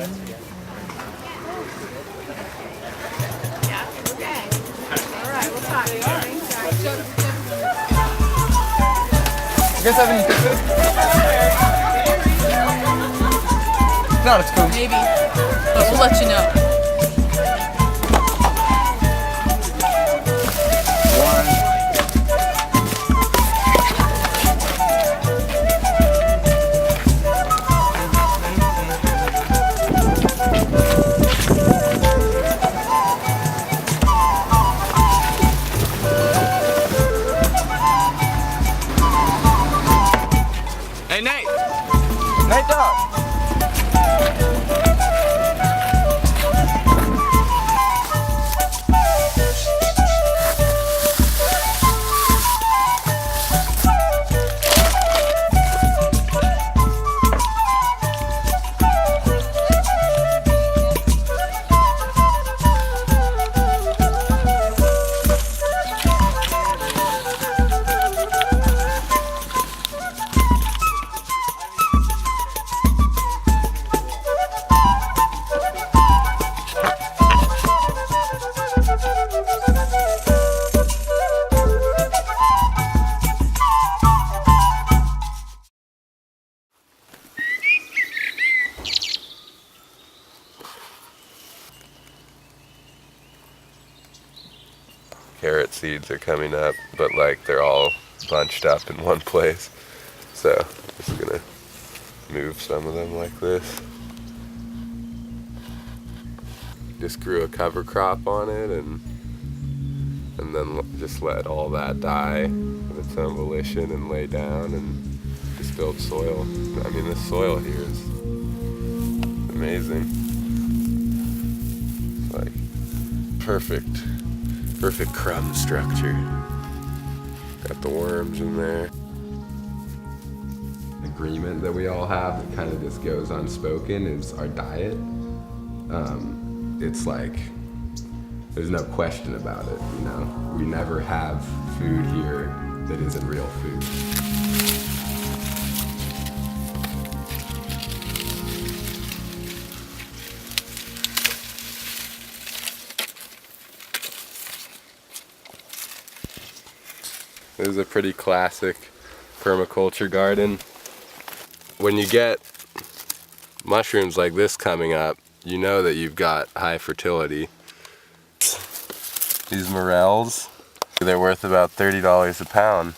Okay. All right, we'll talk. You guys have any pictures? No, it's cool. Maybe. But we'll let you know. Hey, Nate! Nate Dog! Carrot seeds are coming up, but like they're all bunched up in one place. So just gonna move some of them like this. Just grew a cover crop on it and then just let all that die of its own volition and lay down and just build soil. I mean, this soil here is amazing. It's like perfect crumb structure. Got the worms in there. Agreement that we all have that kind of just goes unspoken is our diet. It's like, there's no question about it, you know? We never have food here that isn't real food. This is a pretty classic permaculture garden. When you get mushrooms like this coming up, you know that you've got high fertility. These morels, they're worth about $30 a pound.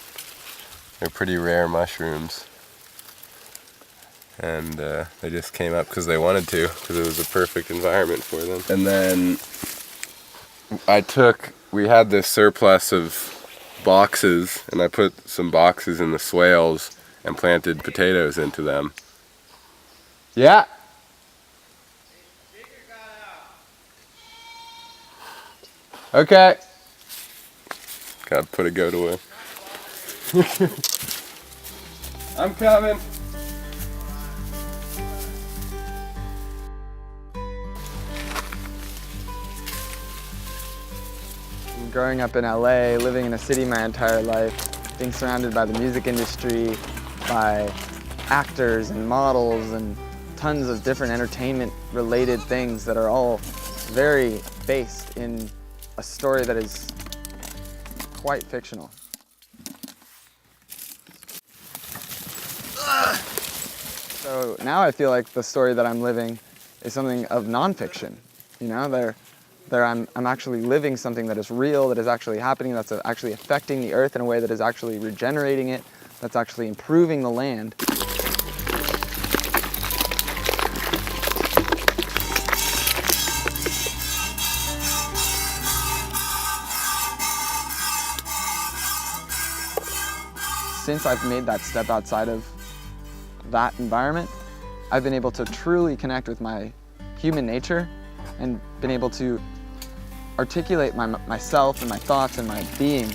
They're pretty rare mushrooms. And they just came up because they wanted to, because it was a perfect environment for them. And then we had this surplus of boxes, and I put some boxes in the swales and planted potatoes into them. Yeah. Okay. Gotta put a goat away. I'm coming. Growing up in LA, living in a city my entire life, being surrounded by the music industry, by actors and models and tons of different entertainment related things that are all very based in a story that is quite fictional. So now I feel like the story that I'm living is something of nonfiction. You know, I'm actually living something that is real, that is actually happening, that's actually affecting the earth in a way that is actually regenerating it, that's actually improving the land. Since I've made that step outside of that environment, I've been able to truly connect with my human nature and been able to articulate myself and my thoughts and my being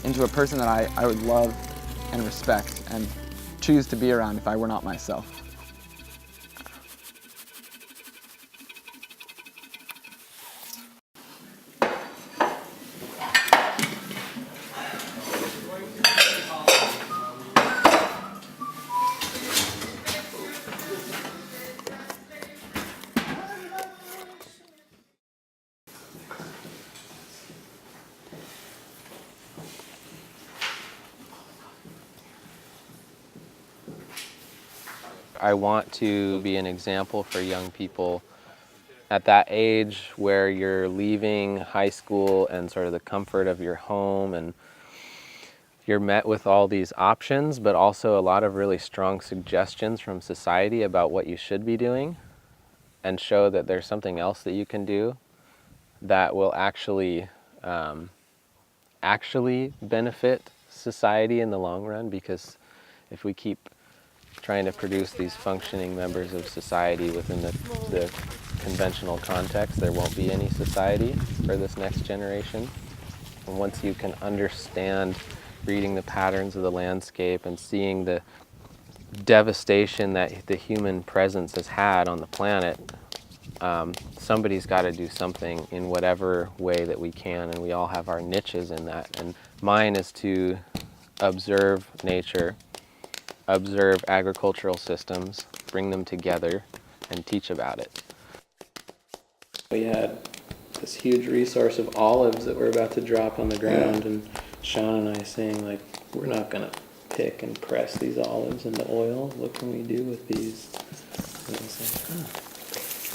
into a person that I would love and respect and choose to be around if I were not myself. I want to be an example for young people at that age where you're leaving high school and sort of the comfort of your home, and you're met with all these options, but also a lot of really strong suggestions from society about what you should be doing, and show that there's something else that you can do that will actually benefit society in the long run. Because if we keep trying to produce these functioning members of society within the conventional context, there won't be any society for this next generation. And once you can understand reading the patterns of the landscape and seeing the devastation that the human presence has had on the planet, somebody's got to do something in whatever way that we can, and we all have our niches in that. And mine is to observe nature, observe agricultural systems, bring them together, and teach about it. We had this huge resource of olives that were about to drop on the ground, and Sean and I saying, like, we're not going to pick and press these olives into oil. What can we do with these? And I was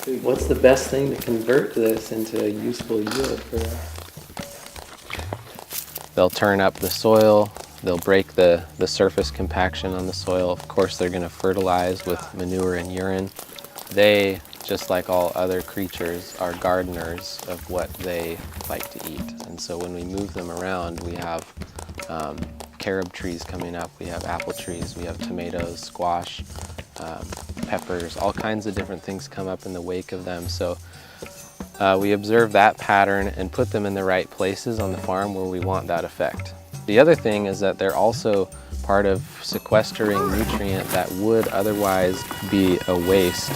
like, what's the best thing to convert this into a useful yield for us? They'll turn up the soil. They'll break the surface compaction on the soil. Of course, they're going to fertilize with manure and urine. They, just like all other creatures, are gardeners of what they like to eat. And so when we move them around, we have carob trees coming up, we have apple trees, we have tomatoes, squash, peppers, all kinds of different things come up in the wake of them. So we observe that pattern and put them in the right places on the farm where we want that effect. The other thing is that they're also part of sequestering nutrient that would otherwise be a waste.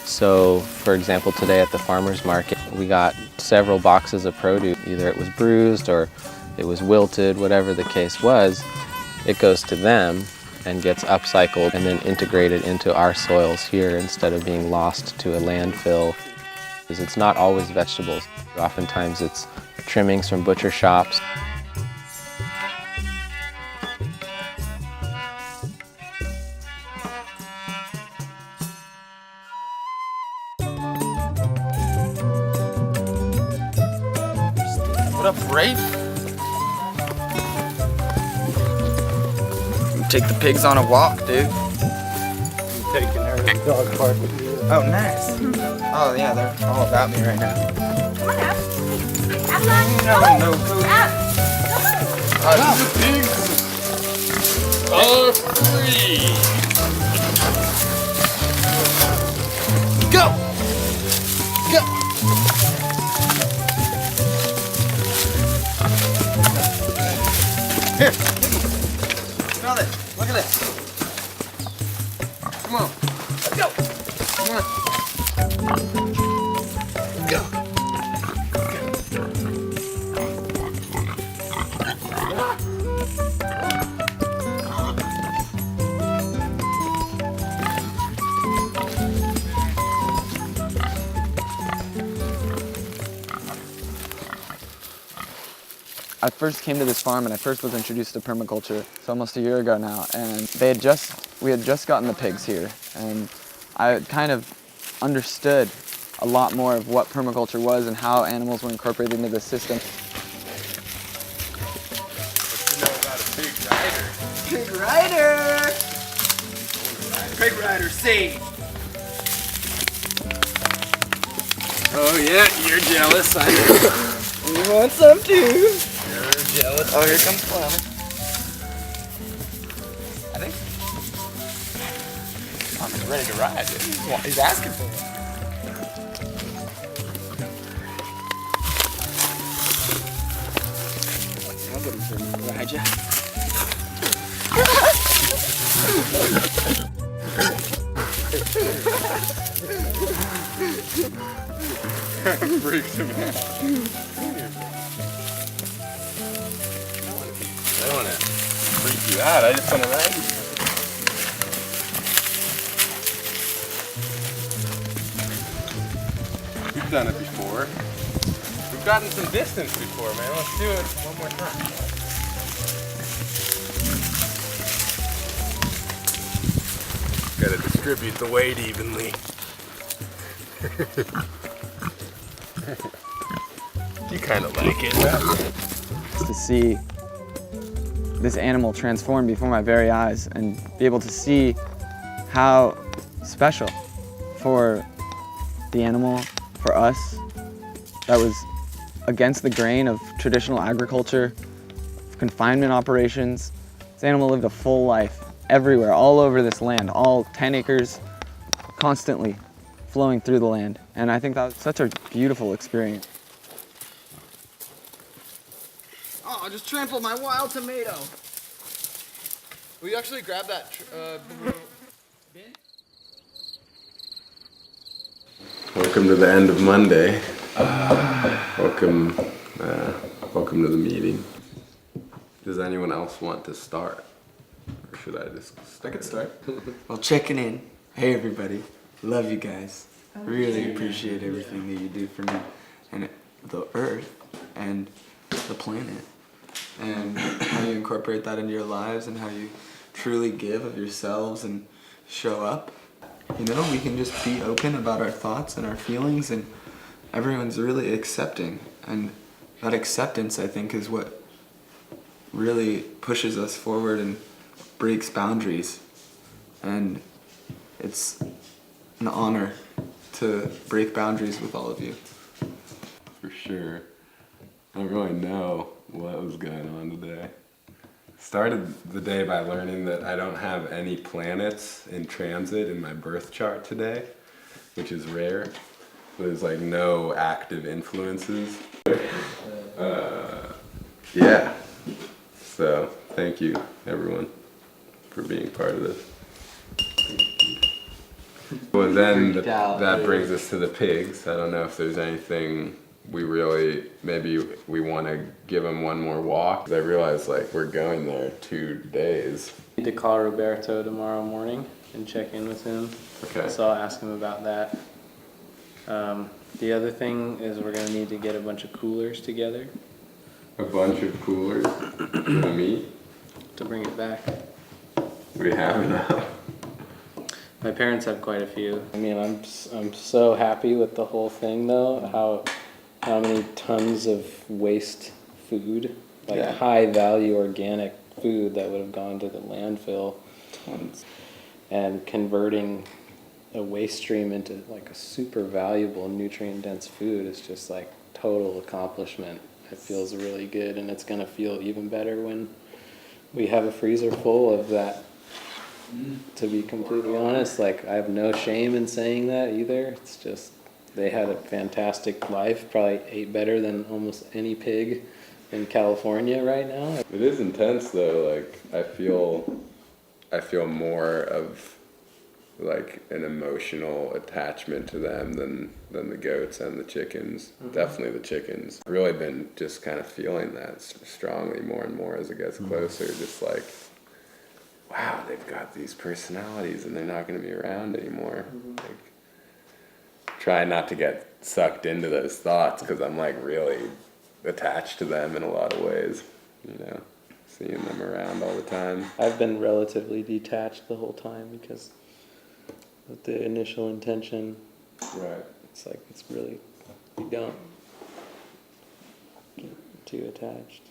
So, for example, today at the farmer's market, we got several boxes of produce. Either it was bruised or it was wilted, whatever the case was. It goes to them and gets upcycled and then integrated into our soils here instead of being lost to a landfill. It's not always vegetables. Oftentimes it's trimmings from butcher shops. What up, Rafe? Take the pigs on a walk, dude. I'm taking her to the dog park with you. Oh, nice. Oh, yeah, they're all about me right now. Come on out. Have fun. No, food. Out. The pigs are free. Go! Go! Here. Smell this. Look at this. Come on. Let's go. Come on. Go. I first came to this farm and I first was introduced to permaculture. It's almost a year ago now, and we had just gotten the pigs here, and I kind of understood a lot more of what permaculture was and how animals were incorporated into the system. What you know about a pig rider? Pig rider! Pig rider, see! Oh yeah, you're jealous. I know. You want some too? You're jealous. Oh, here comes Clown. I think I'm ready to ride, dude. He's asking for it. I'll get him to ride ya. Freaks him out. I don't want to freak you out. I just want to ride you. We've done it before. We've gotten some distance before, man. Let's do it one more time. gotta distribute the weight evenly. You kind of like it. To see this animal transform before my very eyes and be able to see how special for the animal, for us, that was against the grain of traditional agriculture, confinement operations. This animal lived a full life everywhere, all over this land, all 10 acres, constantly flowing through the land. And I think that was such a beautiful experience. Oh, I just trampled my wild tomato. Will you actually grab that bin? Welcome to the end of Monday. Welcome to the meeting. Does anyone else want to start? Or should I just start? I could start. Well, checking in. Hey everybody. Love you guys. Really appreciate everything that you do for me and the earth and the planet. And how you incorporate that into your lives and how you truly give of yourselves and show up. You know, we can just be open about our thoughts and our feelings, and everyone's really accepting. And that acceptance, I think, is what really pushes us forward and breaks boundaries. And it's an honor to break boundaries with all of you. For sure. I don't really know what was going on today. Started the day by learning that I don't have any planets in transit in my birth chart today, which is rare. There's like no active influences. Yeah. So thank you everyone for being part of this. Well, then that brings us to the pigs. I don't know if there's anything maybe we want to give them one more walk. I realize like we're going there 2 days. Need to call Roberto tomorrow morning and check in with him. Okay. So I'll ask him about that. The other thing is we're gonna need to get a bunch of coolers together. A bunch of coolers for the meat. To bring it back. We have enough. My parents have quite a few. I mean, I'm so happy with the whole thing though. How many tons of waste food, like high value organic food that would have gone to the landfill, tons, and converting a waste stream into like a super valuable nutrient dense food is just like total accomplishment. It feels really good, and it's gonna feel even better when we have a freezer full of that. To be completely honest, like I have no shame in saying that either. It's just they had a fantastic life, probably ate better than almost any pig in California right now. It is intense though. Like I feel more of like an emotional attachment to them than the goats and the chickens. Mm-hmm. Definitely the chickens. I've really been just kind of feeling that strongly more and more as it gets closer. Just like, wow, they've got these personalities and they're not going to be around anymore. Mm-hmm. Like, try not to get sucked into those thoughts because I'm like really attached to them in a lot of ways, you know, seeing them around all the time. I've been relatively detached the whole time because of the initial intention. Right. It's like it's really, you don't get too attached.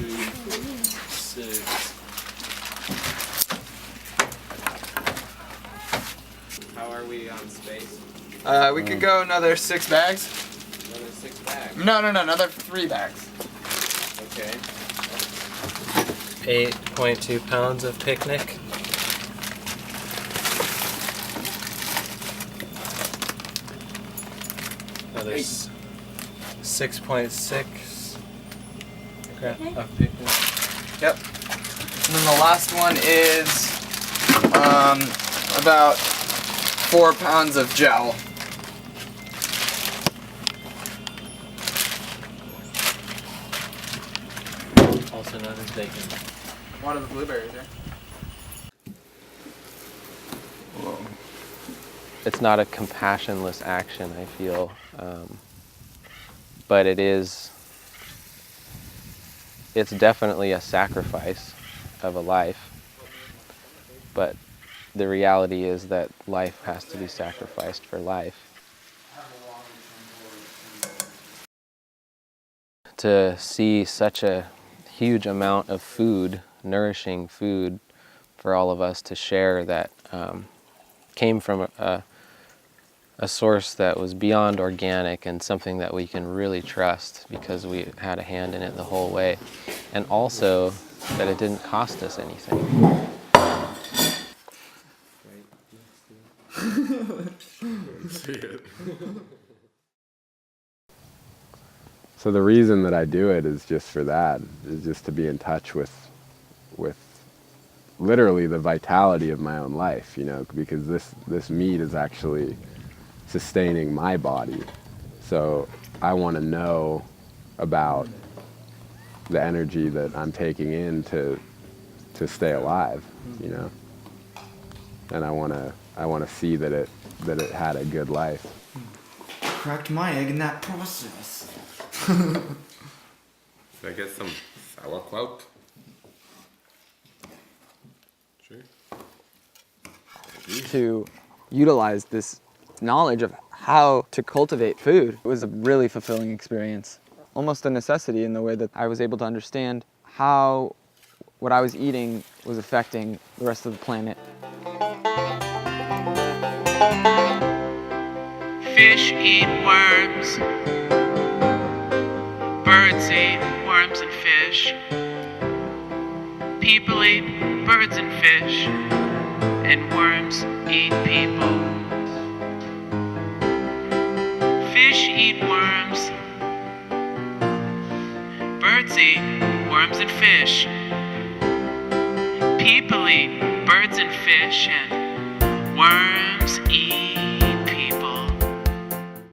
6. How are we on space? We could go another 6 bags. Another 6 bags. No, another 3 bags. Okay. 8.2 pounds of picnic. Another 6.6 of picnic. Yep. And then the last one is about 4 pounds of gel. Also known as bacon. One of the blueberries, yeah. It's not a compassionless action, I feel, but it's definitely a sacrifice of a life, but the reality is that life has to be sacrificed for life. To see such a huge amount of food, nourishing food for all of us to share that came from a source that was beyond organic and something that we can really trust because we had a hand in it the whole way. And also that it didn't cost us anything. So the reason that I do it is just for that, is just to be in touch with literally the vitality of my own life, you know, because this meat is actually sustaining my body. So I want to know about the energy that I'm taking in to stay alive, you know. And I want to see that it had a good life. Cracked my egg in that process. Should I get some sauerkraut? Sure. To utilize this knowledge of how to cultivate food was a really fulfilling experience. Almost a necessity in the way that I was able to understand how what I was eating was affecting the rest of the planet. Fish eat worms. Birds eat worms and fish. People eat birds and fish. And worms eat people. Fish eat worms. Birds eat worms and fish. People eat birds and fish. And worms eat